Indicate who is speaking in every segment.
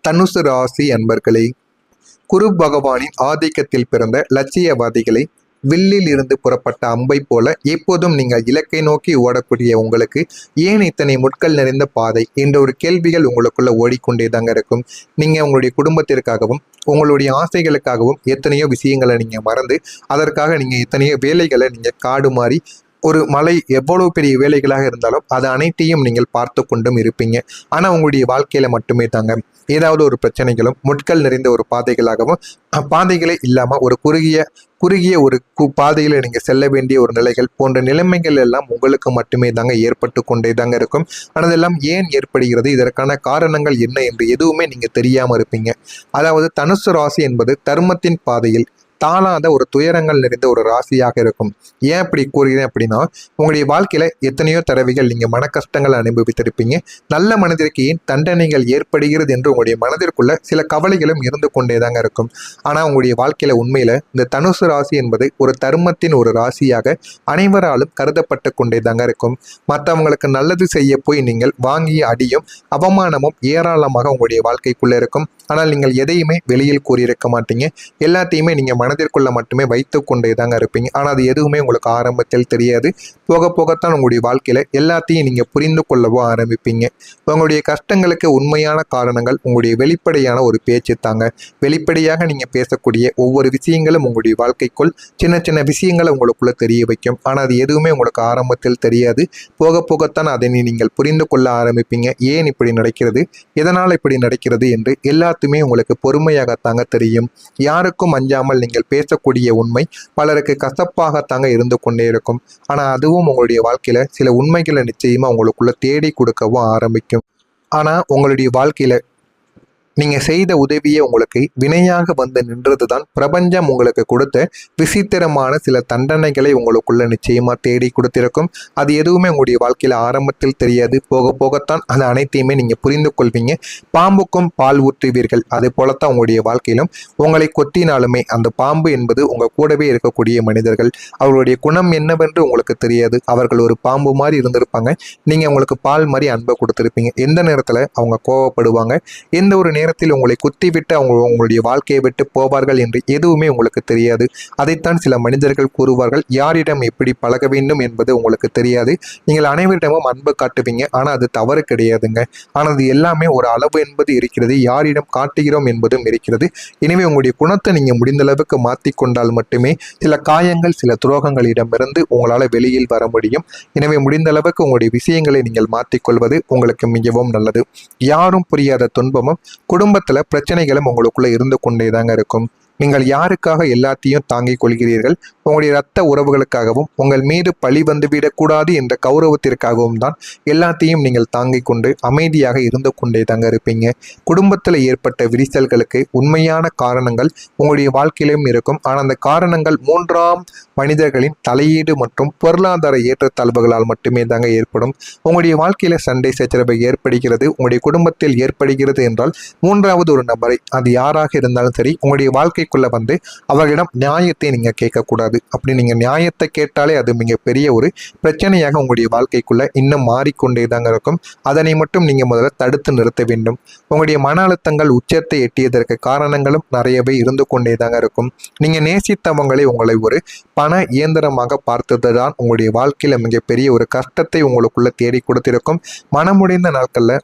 Speaker 1: தனுசு ராசி அன்பர்களே, குரு பகவானின் ஆதிக்கத்தில் பிறந்த லட்சியவாதிகளை வில்லில் இருந்து புறப்பட்ட அம்பை போல எப்போதும் நீங்கள் இலக்கை நோக்கி ஓடக்கூடிய உங்களுக்கு ஏன் இத்தனை முட்கள் நிறைந்த பாதை என்ற ஒரு கேள்விகள் உங்களுக்குள்ள ஓடிக்கொண்டே தாங்க இருக்கும். நீங்க உங்களுடைய குடும்பத்திற்காகவும் உங்களுடைய ஆசைகளுக்காகவும் எத்தனையோ விஷயங்களை நீங்க மறந்து அதற்காக நீங்க எத்தனையோ வேலைகளை நீங்க காடு மாறி ஒரு மலை எவ்வளவு பெரிய வேலைகளாக இருந்தாலும் அது அனைத்தையும் நீங்கள் பார்த்து கொண்டும் இருப்பீங்க. ஆனா உங்களுடைய வாழ்க்கையில மட்டுமே தாங்க ஏதாவது ஒரு பிரச்சனைகளும் முட்கள் நிறைந்த ஒரு பாதைகளாகவும் பாதைகளே இல்லாம ஒரு குறுகிய ஒரு பாதையில நீங்க செல்ல வேண்டிய ஒரு நிலைகள் போன்ற நிலைமைகள் எல்லாம் உங்களுக்கு மட்டுமே தாங்க ஏற்பட்டு கொண்டே தாங்க இருக்கும். ஆனால் அதெல்லாம் ஏன் ஏற்படுகிறது, இதற்கான காரணங்கள் என்ன என்று எதுவுமே நீங்க தெரியாம இருப்பீங்க. அதாவது தனுசு ராசி என்பது தர்மத்தின் பாதையில் தாளாத ஒரு துயரங்கள் நிறைந்த ஒரு ராசியாக இருக்கும். ஏன் அப்படி கூறுகிறேன் அப்படின்னா, உங்களுடைய வாழ்க்கையில எத்தனையோ தடவைகள் நீங்க மன கஷ்டங்கள் அனுபவித்திருப்பீங்க. நல்ல மனதிற்கு ஏன் தண்டனைகள் ஏற்படுகிறது என்று உங்களுடைய மனதிற்குள்ள சில கவலைகளும் இருந்து கொண்டேதாங்க இருக்கும். ஆனா உங்களுடைய வாழ்க்கையில உண்மையில இந்த தனுசு ராசி என்பது ஒரு தர்மத்தின் ஒரு ராசியாக அனைவராலும் கருதப்பட்டு கொண்டேதாங்க இருக்கும். மற்றவங்களுக்கு நல்லது செய்ய போய் நீங்கள் வாங்கிய அடியும் அவமானமும் ஏராளமாக உங்களுடைய வாழ்க்கைக்குள்ள இருக்கும். ஆனால் நீங்கள் எதையுமே வெளியில் கூறியிருக்க மாட்டீங்க. எல்லாத்தையுமே நீங்க மனதிற்குள்ள மட்டுமே வைத்து கொண்டே தாங்க இருப்பீங்க. ஆனால் அது எதுவுமே உங்களுக்கு ஆரம்பத்தில் தெரியாது. போக போகத்தான் உங்களுடைய வாழ்க்கையில எல்லாத்தையும் நீங்க புரிந்து கொள்ளவோ ஆரம்பிப்பீங்க. உங்களுடைய கஷ்டங்களுக்கு உண்மையான காரணங்கள் உங்களுடைய வெளிப்படையான ஒரு பேச்சு தாங்க. வெளிப்படையாக நீங்க பேசக்கூடிய ஒவ்வொரு விஷயங்களும் உங்களுடைய வாழ்க்கைக்குள் சின்ன சின்ன விஷயங்களை உங்களுக்குள்ள தெரிய வைக்கும். ஆனால் அது எதுவுமே உங்களுக்கு ஆரம்பத்தில் தெரியாது. போக போகத்தான் அதை நீங்கள் புரிந்து கொள்ள ஆரம்பிப்பீங்க. ஏன் இப்படி நடக்கிறது, எதனால் இப்படி நடக்கிறது என்று எல்லாத்துமே உங்களுக்கு பொறுமையாகத்தாங்க தெரியும். யாருக்கும் அஞ்சாமல் நீங்கள் பேசக்கூடிய உண்மை பலருக்கு கசப்பாகத்தாங்க இருந்து கொண்டே இருக்கும். ஆனா அதுவும் உங்களுடைய வாழ்க்கையில சில உண்மைகளை நிச்சயமா உங்களுக்குள்ள தேடி கொடுக்கவும் ஆரம்பிக்கும். ஆனா உங்களுடைய வாழ்க்கையில நீங்க செய்த உதவியை உங்களுக்கு வினையாக வந்து நின்றதுதான் பிரபஞ்சம் உங்களுக்கு கொடுத்த விசித்திரமான சில தண்டனைகளை உங்களுக்குள்ள நிச்சயமா தேடி கொடுத்திருக்கும். அது எதுவுமே உங்களுடைய வாழ்க்கையில ஆரம்பத்தில் தெரியாது. போக போகத்தான் அது அனைத்தையுமே நீங்க புரிந்து கொள்வீங்க. பாம்புக்கும் பால் ஊற்றுவீர்கள், அது போலத்தான் உங்களுடைய வாழ்க்கையிலும் உங்களை கொத்தினாலுமே அந்த பாம்பு என்பது உங்க கூடவே இருக்கக்கூடிய மனிதர்கள். அவர்களுடைய குணம் என்னவென்று உங்களுக்கு தெரியாது. அவர்கள் ஒரு பாம்பு மாதிரி இருந்திருப்பாங்க. நீங்க அவங்களுக்கு பால் மாதிரி அன்பை கொடுத்திருப்பீங்க. எந்த நேரத்துல அவங்க கோவப்படுவாங்க, எந்த ஒரு நேரத்தில் உங்களை குத்திவிட்டு உங்களுடைய வாழ்க்கையை விட்டு போவார்கள் என்று எதுவுமே உங்களுக்கு தெரியாது. அதைத்தான் சில மனிதர்கள் கூறுவார்கள், யாரிடம் எப்படி பழக வேண்டும் என்பது உங்களுக்கு தெரியாது. நீங்கள் அனைவரிடமும் அன்பு காட்டுவீங்க, ஆனா அது தவறு கிடையாதுங்க. ஆனால் அது எல்லாமே ஒரு அளவு என்பது இருக்கிறது, யாரிடம் காட்டுகிறோம் என்பதும் இருக்கிறது. எனவே உங்களுடைய குணத்தை நீங்க முடிந்த அளவுக்கு மாற்றிக்கொண்டால் மட்டுமே சில காயங்கள் சில துரோகங்களிடமிருந்து உங்களால் வெளியில் வர முடியும். எனவே முடிந்த அளவுக்கு உங்களுடைய விஷயங்களை நீங்கள் மாற்றிக்கொள்வது உங்களுக்கு மிகவும் நல்லது. யாரும் புரியாத துன்பமும் குடும்பத்துல பிரச்சனைகளும் உங்களுக்குள்ள இருந்து கொண்டேதாங்க இருக்கும். நீங்கள் யாருக்காக எல்லாத்தையும் தாங்கிக் கொள்கிறீர்கள்? உங்களுடைய இரத்த உறவுகளுக்காகவும் உங்கள் மீது பழி வந்துவிடக்கூடாது என்ற கௌரவத்திற்காகவும் தான் எல்லாத்தையும் நீங்கள் தாங்கிக் கொண்டு அமைதியாக இருந்து கொண்டே தாங்க இருப்பீங்க. குடும்பத்தில் ஏற்பட்ட விரிசல்களுக்கு உண்மையான காரணங்கள் உங்களுடைய வாழ்க்கையிலும் இருக்கும். ஆனால் அந்த காரணங்கள் மூன்றாம் மனிதர்களின் தலையீடு மற்றும் பொருளாதார ஏற்றத்தாழ்வுகளால் மட்டுமே தாங்க ஏற்படும். உங்களுடைய வாழ்க்கையில சண்டை சச்சரவு ஏற்படுகிறது, உங்களுடைய குடும்பத்தில் ஏற்படுகிறது என்றால் மூன்றாவது ஒரு நபரை, அது யாராக இருந்தாலும் சரி, உங்களுடைய வாழ்க்கை வந்து அவர்களிடம் நியாயத்தை நீங்க கேட்கக்கூடாது. அப்படி நீங்க நியாயத்தை கேட்டாலே அது மிகப்பெரிய ஒரு பிரச்சனையாக உங்களுடைய வாழ்க்கைக்குள்ள இன்னும் மாறிக்கொண்டே தாங்க இருக்கும். அதனை மட்டும் நீங்க முதல்ல தடுத்து நிறுத்த வேண்டும். உங்களுடைய மன அழுத்தங்கள் உச்சத்தை எட்டியதற்கு காரணங்களும் நிறையவே இருந்து கொண்டே தாங்க இருக்கும். நீங்க நேசித்தவங்களை உங்களை ஒரு பண இயந்திரமாக பார்த்ததுதான் உங்களுடைய வாழ்க்கையில மிகப்பெரிய ஒரு கஷ்டத்தை உங்களுக்குள்ள தேடி கொடுத்திருக்கும். மனமுடைந்த நாட்கள்ல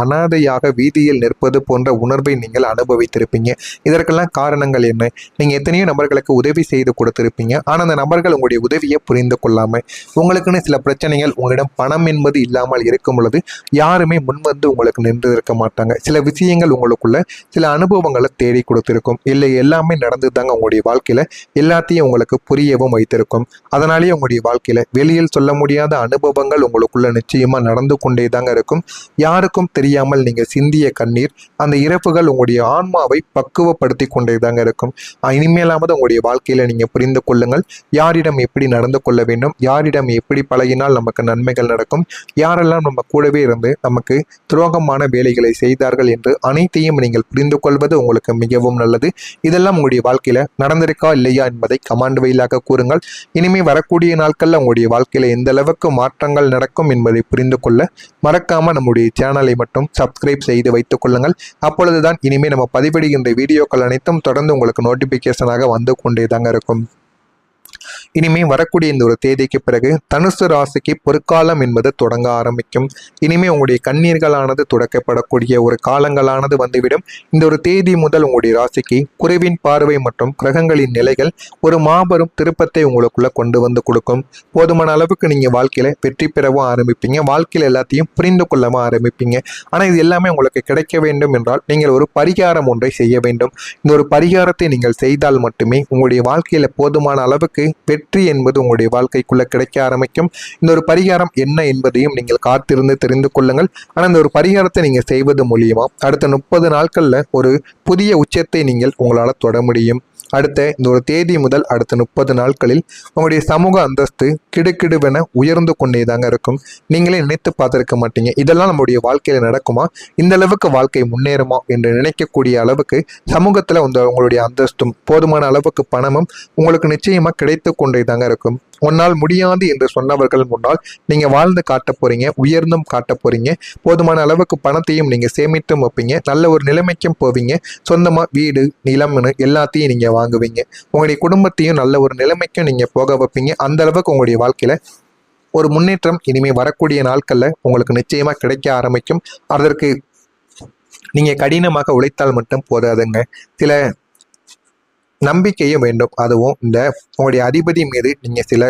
Speaker 1: அனாதையாக வீதியில் நிற்பது போன்ற உணர்வை நீங்கள் அனுபவித்திருப்பீங்க. இதற்கெல்லாம் காரணங்கள் என்ன? நீங்க எத்தனையோ நபர்களுக்கு உதவி செய்து கொடுத்திருப்பீங்க. ஆனா அந்த நபர்கள் உங்களுடைய உதவியை புரிந்து கொள்ளாம உங்களுக்குன்னு சில பிரச்சனைகள், உங்களிடம் பணம் என்பது இல்லாமல் இருக்கும் பொழுது யாருமே முன்வந்து உங்களுக்கு நின்று இருக்க மாட்டாங்க. சில விஷயங்கள் உங்களுக்குள்ள சில அனுபவங்களை தேடி கொடுத்திருக்கும். இல்லை எல்லாமே நடந்துதாங்க உங்களுடைய வாழ்க்கையில எல்லாத்தையும் உங்களுக்கு புரியவும் வைத்திருக்கும். அதனாலேயே உங்களுடைய வாழ்க்கையில வெளியில் சொல்ல முடியாத அனுபவங்கள் உங்களுக்குள்ள நிச்சயமா நடந்து கொண்டே தாங்க இருக்கும். யாருக்கும் தெரியாமல் நீங்க சிந்திய கண்ணீர், அந்த இறப்புகள் உங்களுடைய ஆன்மாவை பக்குவப்படுத்தி கொண்டே தாங்க தாங்க இருக்கும். இனிமேலாவது உங்களுடைய வாழ்க்கையில நீங்க புரிந்து கொள்ளுங்கள். யாரிடம் எப்படி நடந்து கொள்ள வேண்டும், யாரிடம் எப்படி பழகினால் நமக்கு நன்மைகள் நடக்கும், யாரெல்லாம் நம்ம கூடவே இருந்து நமக்கு துரோகமான வேலைகளை செய்தார்கள் என்று அனைத்தையும் நீங்கள் புரிந்து கொள்வது உங்களுக்கு மிகவும் நல்லது. இதெல்லாம் உங்களுடைய வாழ்க்கையில நடந்திருக்கா இல்லையா என்பதை கமெண்ட் வாயிலாக கூறுங்கள். இனிமே வரக்கூடிய நாட்கள்ல உங்களுடைய வாழ்க்கையில எந்த அளவுக்கு மாற்றங்கள் நடக்கும் என்பதை புரிந்து கொள்ள மறக்காம நம்முடைய சேனலை மட்டும் சப்ஸ்கிரைப் செய்து வைத்துக் கொள்ளுங்கள். அப்பொழுதுதான் இனிமே நம்ம பதிவிடுகின்ற வீடியோக்கள் அனைத்தும் தொடர்ந்து உங்களுக்கு நோட்டிபிகேஷனாக வந்து கொண்டே தாங்க இருக்கும். இனிமே வரக்கூடிய இந்த ஒரு தேதிக்கு பிறகு தனுசு ராசிக்கு பொற்காலம் என்பது தொடங்க ஆரம்பிக்கும். இனிமே உங்களுடைய கண்ணீர்களானது துடைக்கப்படக்கூடிய ஒரு காலங்களானது வந்துவிடும். இந்த ஒரு தேதி முதல் உங்களுடைய ராசிக்கு குருவின் பார்வை மற்றும் கிரகங்களின் நிலைகள் ஒரு மாபெரும் திருப்பத்தை உங்களுக்குள்ள கொண்டு வந்து கொடுக்கும். போதுமான அளவுக்கு நீங்க வாழ்க்கையில வெற்றி பெறவும் ஆரம்பிப்பீங்க, வாழ்க்கையில எல்லாத்தையும் புரிந்து கொள்ளவும் ஆரம்பிப்பீங்க. ஆனா இது எல்லாமே உங்களுக்கு கிடைக்க வேண்டும் என்றால் நீங்கள் ஒரு பரிகாரம் ஒன்றை செய்ய வேண்டும். இந்த ஒரு பரிகாரத்தை நீங்கள் செய்தால் மட்டுமே உங்களுடைய வாழ்க்கையில போதுமான அளவுக்கு வெற்றி என்பது உங்களுடைய வாழ்க்கைக்குள்ள கிடைக்க ஆரம்பிக்கும். இந்த ஒரு பரிகாரம் என்ன என்பதையும் நீங்கள் காத்திருந்து தெரிந்து கொள்ளுங்கள். ஆனால் இந்த ஒரு பரிகாரத்தை நீங்க செய்வது மூலியமா அடுத்த 30 நாட்கள்ல ஒரு புதிய உச்சத்தை நீங்கள் உங்களால் தொட முடியும். அடுத்த இந்த ஒரு தேதி முதல் அடுத்த 30 நாட்களில் உங்களுடைய சமூக அந்தஸ்து கிடுகிடுவென உயர்ந்து கொண்டே தாங்க இருக்கும். நீங்களே நினைத்து பார்த்திருக்க மாட்டீங்க, இதெல்லாம் நம்முடைய வாழ்க்கையில நடக்குமா, இந்த அளவுக்கு வாழ்க்கை முன்னேறுமா என்று நினைக்கக்கூடிய அளவுக்கு சமூகத்துல உங்களுடைய அந்தஸ்தும் போதுமான அளவுக்கு பணமும் உங்களுக்கு நிச்சயமா கிடைத்து கொண்டே தாங்க இருக்கும். உன்னால் முடியாது என்று சொன்னவர்கள் முன்னால் நீங்க வாழ்ந்து காட்ட போறீங்க, உயர்ந்தும் காட்ட போறீங்க. போதுமான அளவுக்கு பணத்தையும் நீங்க சேமித்தும் வைப்பீங்க, நல்ல ஒரு நிலைமைக்கும் போவீங்க. சொந்தமா வீடு நிலம்னு எல்லாத்தையும் நீங்க வாங்குவீங்க. உங்களுடைய குடும்பத்தையும் நல்ல ஒரு நிலைமைக்கும் நீங்க போக வைப்பீங்க. அந்த அளவுக்கு உங்களுடைய வாழ்க்கையில ஒரு முன்னேற்றம் இனிமே வரக்கூடிய நாட்கள்ல உங்களுக்கு நிச்சயமா கிடைக்க ஆரம்பிக்கும். அதற்கு நீங்க கடினமாக உழைத்தால் மட்டும் போதாதுங்க, சில நம்பிக்கையும் வேண்டும். அதுவும் இந்த உங்களுடைய அதிபதி மீது நீங்க சில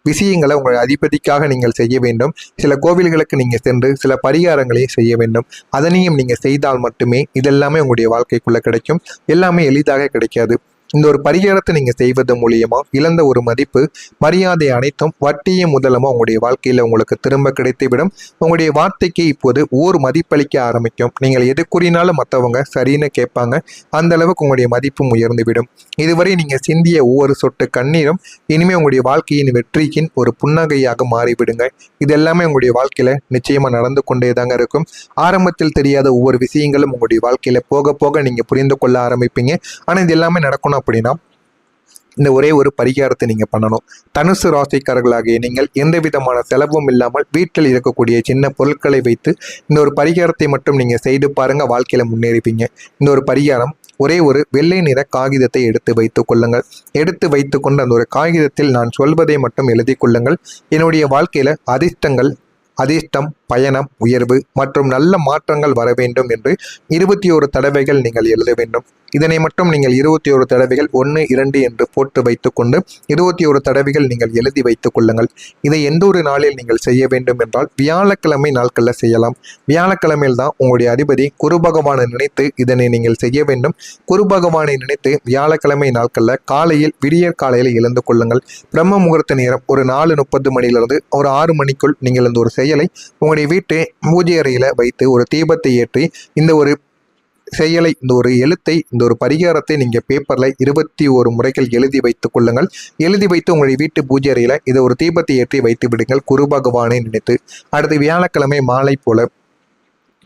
Speaker 1: விஷயங்களை உங்களுடைய அதிபதிக்காக நீங்கள் செய்ய வேண்டும். சில கோவில்களுக்கு நீங்க சென்று சில பரிகாரங்களையும் செய்ய வேண்டும். அதனையும் நீங்க செய்தால் மட்டுமே இதெல்லாமே உங்களுடைய வாழ்க்கைக்குள்ள கிடைக்கும். எல்லாமே எளிதாக கிடைக்காது. இந்த ஒரு பரிகாரத்தை நீங்க செய்வது மூலியமா இழந்த ஒரு மதிப்பு மரியாதை அனைத்தும் வட்டியும் முதலமா உங்களுடைய வாழ்க்கையில உங்களுக்கு திரும்ப கிடைத்துவிடும். உங்களுடைய வார்த்தைக்கு இப்போது ஓர் மதிப்பளிக்க ஆரம்பிக்கும். நீங்கள் எது கூறினாலும் மற்றவங்க சரின்னு கேட்பாங்க. அந்த அளவுக்கு உங்களுடைய மதிப்பும் உயர்ந்துவிடும். இதுவரை நீங்க சிந்திய ஒவ்வொரு சொட்டு கண்ணீரும் இனிமே உங்களுடைய வாழ்க்கையின் வெற்றியின் ஒரு புன்னகையாக மாறிவிடுங்க. இது எல்லாமே உங்களுடைய வாழ்க்கையில நிச்சயமா நடந்து கொண்டே தாங்க இருக்கும். ஆரம்பத்தில் தெரியாத ஒவ்வொரு விஷயங்களும் உங்களுடைய வாழ்க்கையில போக போக நீங்க புரிந்து கொள்ள ஆரம்பிப்பீங்க. ஆனா இது எல்லாமே நடக்கணும் அப்படின்னா இந்த ஒரே ஒரு பரிகாரத்தை நீங்க பண்ணணும். தனுசு ராசிக்காரர்களாகிய நீங்கள் எந்த விதமான செலவும் இல்லாமல் வீட்டில் இருக்கக்கூடிய சின்ன பொருட்களை வைத்து இந்த ஒரு பரிகாரத்தை மட்டும் நீங்க செய்து பாருங்க, வாழ்க்கையில முன்னேறிப்பீங்க. இந்த ஒரு பரிகாரம் ஒரே ஒரு வெள்ளை நிற காகிதத்தை எடுத்து வைத்துக் கொள்ளுங்கள். எடுத்து வைத்துக்கொண்டு அந்த ஒரு காகிதத்தில் நான் சொல்வதை மட்டும் எழுதி கொள்ளுங்கள். என்னுடைய வாழ்க்கையில அதிர்ஷ்டம், பயணம், உயர்வு மற்றும் நல்ல மாற்றங்கள் வர வேண்டும் என்று 21 தடவைகள் நீங்கள் எழுத வேண்டும். இதனை மட்டும் நீங்கள் 21 தடவைகள் 1, 2 என்று போட்டு வைத்துக்கொண்டு 21 தடவைகள் நீங்கள் எழுதி வைத்துக் கொள்ளுங்கள். இதை எந்த ஒரு நாளில் நீங்கள் செய்ய வேண்டும் என்றால் வியாழக்கிழமை நாட்களில் செய்யலாம். வியாழக்கிழமையில் தான் உங்களுடைய அதிபதி குரு பகவானை நினைத்து இதனை நீங்கள் செய்ய வேண்டும். குரு பகவானை நினைத்து வியாழக்கிழமை நாட்களில் காலையில் விடியற் காலையில் எழுந்து கொள்ளுங்கள். பிரம்ம முகூர்த்த நேரம் ஒரு 4:30 மணியிலிருந்து ஒரு 6 மணிக்குள் நீங்கள் இந்த ஒரு செயலை உங்களுடைய வீட்டு பூஜை அறையில வைத்து ஒரு தீபத்தை ஏற்றி இந்த ஒரு செயலை, இந்த ஒரு எழுத்தை, இந்த ஒரு பரிகாரத்தை நீங்க பேப்பர்ல 21 முறைகள் எழுதி வைத்துக் கொள்ளுங்கள். எழுதி வைத்து உங்களுடைய வீட்டு பூஜை அறையில இதை ஒரு தீபத்தை ஏற்றி வைத்து விடுங்கள், குரு பகவானை நினைத்து. அடுத்து வியாழக்கிழமை மாலை போல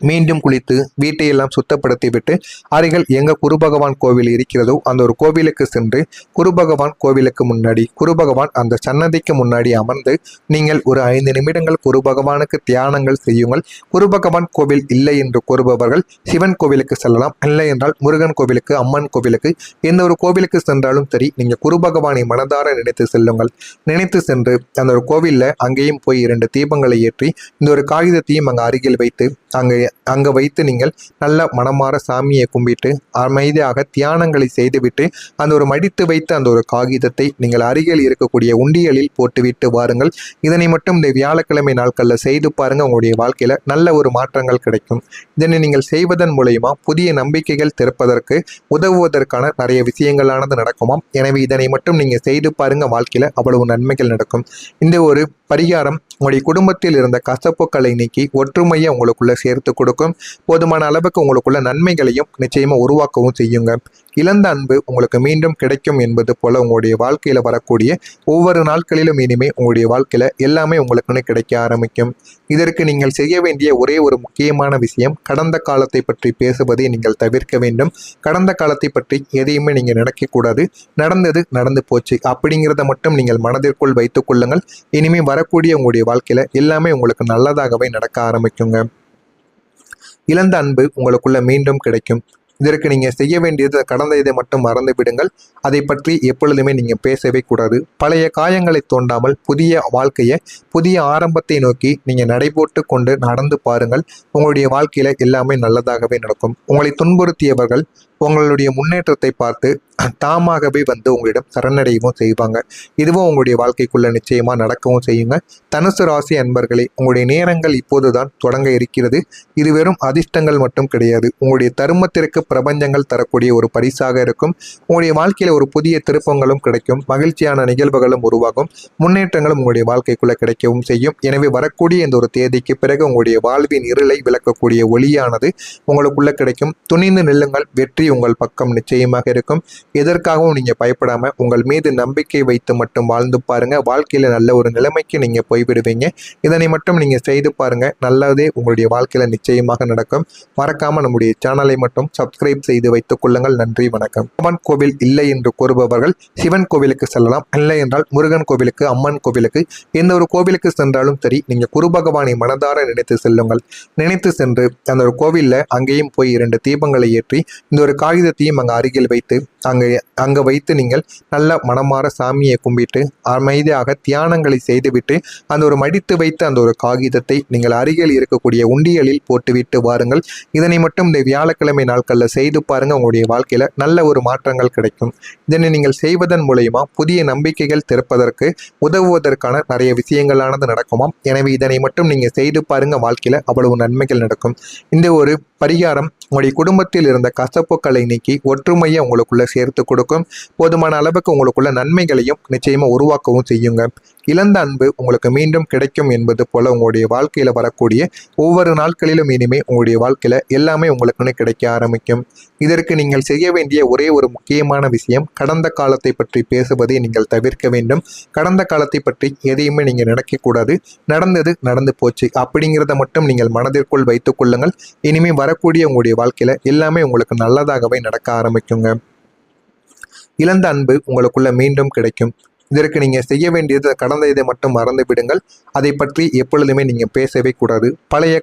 Speaker 1: மீண்டும் குளித்து வீட்டையெல்லாம் சுத்தப்படுத்தி விட்டு அருகில் எங்க குரு பகவான் கோவில் இருக்கிறதோ அந்த ஒரு கோவிலுக்கு சென்று குரு பகவான் கோவிலுக்கு முன்னாடி குரு பகவான் அந்த சன்னதிக்கு முன்னாடி அமர்ந்து நீங்கள் ஒரு 5 நிமிடங்கள் குரு பகவானுக்கு தியானங்கள் செய்யுங்கள். குரு பகவான் கோவில் இல்லை என்று கூறுபவர்கள் சிவன் கோவிலுக்கு செல்லலாம். இல்லை என்றால் முருகன் கோவிலுக்கு, அம்மன் கோவிலுக்கு, எந்த ஒரு கோவிலுக்கு சென்றாலும் சரி நீங்க குரு பகவானை மனதார நினைத்து செல்லுங்கள். நினைத்து சென்று அந்த ஒரு கோவில்ல அங்கேயும் போய் 2 தீபங்களை ஏற்றி இந்த ஒரு காகிதத்தையும் அங்க அருகில் வைத்து அங்க வைத்து நீங்கள் நல்ல மனமாற சாமியை கும்பிட்டு அமைதியாக தியானங்களை செய்துவிட்டு அந்த ஒரு மடித்து வைத்து அந்த ஒரு காகிதத்தை நீங்கள் அருகில் இருக்கக்கூடிய உண்டியலில் போட்டுவிட்டு வாருங்கள். இதனை மட்டும் இந்த வியாழக்கிழமை நாட்களில் செய்து பாருங்க, உங்களுடைய வாழ்க்கையில நல்ல ஒரு மாற்றங்கள் கிடைக்கும். இதனை நீங்கள் செய்வதன் மூலயமா புதிய நம்பிக்கைகள் திறப்பதற்கு உதவுவதற்கான நிறைய விஷயங்களானது நடக்குமாம். எனவே இதனை மட்டும் நீங்க செய்து பாருங்க, வாழ்க்கையில அவ்வளவு நன்மைகள் நடக்கும். இந்த ஒரு பரிகாரம் உங்களுடைய குடும்பத்தில் இருந்த கசப்புக்களை நீக்கி ஒற்றுமையை உங்களுக்குள்ள சேர்த்து கொடுக்கும். போதுமான அளவுக்கு உங்களுக்குள்ள நன்மைகளையும் நிச்சயமா உருவாக்கவும் செய்யுங்க. இழந்த அன்பு உங்களுக்கு மீண்டும் கிடைக்கும் என்பது போல உங்களுடைய வாழ்க்கையில வரக்கூடிய ஒவ்வொரு நாட்களிலும் இனிமே உங்களுடைய வாழ்க்கையில எல்லாமே உங்களுக்குன்னு கிடைக்க ஆரம்பிக்கும். இதற்கு நீங்கள் செய்ய வேண்டிய ஒரே ஒரு முக்கியமான விஷயம், கடந்த காலத்தை பற்றி பேசுவதை நீங்கள் தவிர்க்க வேண்டும். கடந்த காலத்தை பற்றி எதையுமே நீங்க நினைக்க கூடாது. நடந்தது நடந்து போச்சு அப்படிங்கிறத மட்டும் நீங்கள் மனதிற்குள் வைத்துக் கொள்ளுங்கள். இனிமே வரக்கூடிய உங்களுடைய வாழ்க்கையில எல்லாமே உங்களுக்கு நல்லதாகவே நடக்க ஆரம்பிக்குங்க. இழந்த அன்பு உங்களுக்குள்ள மீண்டும் கிடைக்கும். இதற்கு நீங்க செய்ய வேண்டியது, கடந்த இதை மட்டும் மறந்து விடுங்கள். அதை பற்றி எப்பொழுதுமே நீங்க பேசவே கூடாது. பழைய காயங்களை தோண்டாமல் புதிய வாழ்க்கையை, புதிய ஆரம்பத்தை நோக்கி நீங்க நடைபோட்டு கொண்டு நடந்து பாருங்கள். உங்களுடைய வாழ்க்கையில எல்லாமே நல்லதாகவே நடக்கும். உங்களை துன்புறுத்தியவர்கள் உங்களுடைய முன்னேற்றத்தை பார்த்து தாமாகவே வந்து உங்களிடம் சரணடையவும் செய்வாங்க. இதுவும் உங்களுடைய வாழ்க்கைக்குள்ள நிச்சயமா நடக்கவும் செய்யுங்க. தனுசு ராசி அன்பர்களே, உங்களுடைய நேரங்கள் இப்போதுதான் தொடங்க இருக்கிறது. இது வெறும் அதிர்ஷ்டங்கள் மட்டும் கிடையாது. உங்களுடைய தருமத்திற்கு பிரபஞ்சங்கள் தரக்கூடிய ஒரு பரிசாக இருக்கும். உங்களுடைய வாழ்க்கையில ஒரு புதிய திருப்பங்களும் கிடைக்கும். மகிழ்ச்சியான நிகழ்வுகளும் உருவாகும். முன்னேற்றங்களும் உங்களுடைய வாழ்க்கைக்குள்ள கிடைக்கவும் செய்யும். எனவே வரக்கூடிய இந்த ஒரு தேதிக்கு பிறகு உங்களுடைய வாழ்வின் இருளை விளக்கக்கூடிய ஒளியானது உங்களுக்குள்ள கிடைக்கும். துணிந்து நில்லுங்கள். வெற்றி உங்கள் பக்கம் நிச்சயமாக இருக்கும். எதற்காகவும் நீங்க பயப்படாம உங்கள் மீது நம்பிக்கை வைத்து மட்டும் வாழ்ந்து பாருங்க. வாழ்க்கையில நல்ல ஒரு நிலைமைக்கு நீங்க போய்விடுவீங்க. இதனை மட்டும் நீங்க செய்து பாருங்க. நல்லதே உங்களுடைய வாழ்க்கையில நிச்சயமாக நடக்கும். மறக்காம நம்முடைய சேனலை மட்டும் சப்ஸ்கிரைப் செய்து வைத்துக் கொள்ளுங்கள். நன்றி, வணக்கம். அம்மன் கோவில் இல்லை என்று கூறுபவர்கள் சிவன் கோவிலுக்கு செல்லலாம். இல்லை என்றால் முருகன் கோவிலுக்கு, அம்மன் கோவிலுக்கு, எந்த ஒரு கோவிலுக்கு சென்றாலும் சரி, நீங்க குரு பகவானை மனதார நினைத்து செல்லுங்கள். நினைத்து சென்று அந்த ஒரு கோவில்ல அங்கேயும் போய் 2 தீபங்களை ஏற்றி இந்த ஒரு காகிதத்தையும் அங்க அருகில் வைத்து அங்க வைத்து நீங்கள் நல்ல மனமாற சாமியை கும்பிட்டு அமைதியாக தியானங்களை செய்துவிட்டு அந்த ஒரு மடித்து வைத்து அந்த ஒரு காகிதத்தை நீங்கள் அருகில் இருக்கக்கூடிய உண்டியலில் போட்டுவிட்டு வாருங்கள். இதனை மட்டும் இந்த வியாழக்கிழமை நாட்களில் செய்து பாருங்க. உங்களுடைய வாழ்க்கையில நல்ல ஒரு மாற்றங்கள் கிடைக்கும். இதனை நீங்கள் செய்வதன் மூலயமா புதிய நம்பிக்கைகள் திறப்பதற்கு உதவுவதற்கான நிறைய விஷயங்களானது நடக்குமாம். எனவே இதனை மட்டும் நீங்க செய்து பாருங்க. வாழ்க்கையில அவ்வளவு நன்மைகள் நடக்கும். இந்த ஒரு பரிகாரம் உங்களுடைய குடும்பத்தில் இருந்த கசப்புக்களை நீக்கி ஒற்றுமையை உங்களுக்குள்ள சேர்த்து கொடுக்கும். போதுமான அளவுக்கு உங்களுக்குள்ள நன்மைகளையும் நிச்சயமா உருவாக்கவும் செய்யுங்க. இழந்த அன்பு உங்களுக்கு மீண்டும் கிடைக்கும் என்பது போல உங்களுடைய வாழ்க்கையில வரக்கூடிய ஒவ்வொரு நாட்களிலும் இனிமே உங்களுடைய வாழ்க்கையில எல்லாமே உங்களுக்குன்னு கிடைக்க ஆரம்பிக்கும். இதற்கு நீங்கள் செய்ய வேண்டிய ஒரே ஒரு முக்கியமான விஷயம், கடந்த காலத்தை பற்றி பேசுவதை நீங்கள் தவிர்க்க வேண்டும். கடந்த காலத்தை பற்றி எதையுமே நீங்க நினைக்க கூடாது. நடந்தது நடந்து போச்சு அப்படிங்கிறத மட்டும் நீங்கள் மனதிற்குள் வைத்துக் கொள்ளுங்கள். இனிமே வரக்கூடிய உங்களுடைய வாழ்க்கையில எல்லாமே உங்களுக்கு நல்லதாகவே நடக்க ஆரம்பிக்குங்க. இழந்த அன்பு உங்களுக்குள்ள மீண்டும் கிடைக்கும். இதற்கு நீங்க செய்ய வேண்டியது, கடந்த இதை மட்டும் மறந்து விடுங்கள். அதை பற்றி எப்பொழுதுமே நீங்க பேசவே கூடாது. பழைய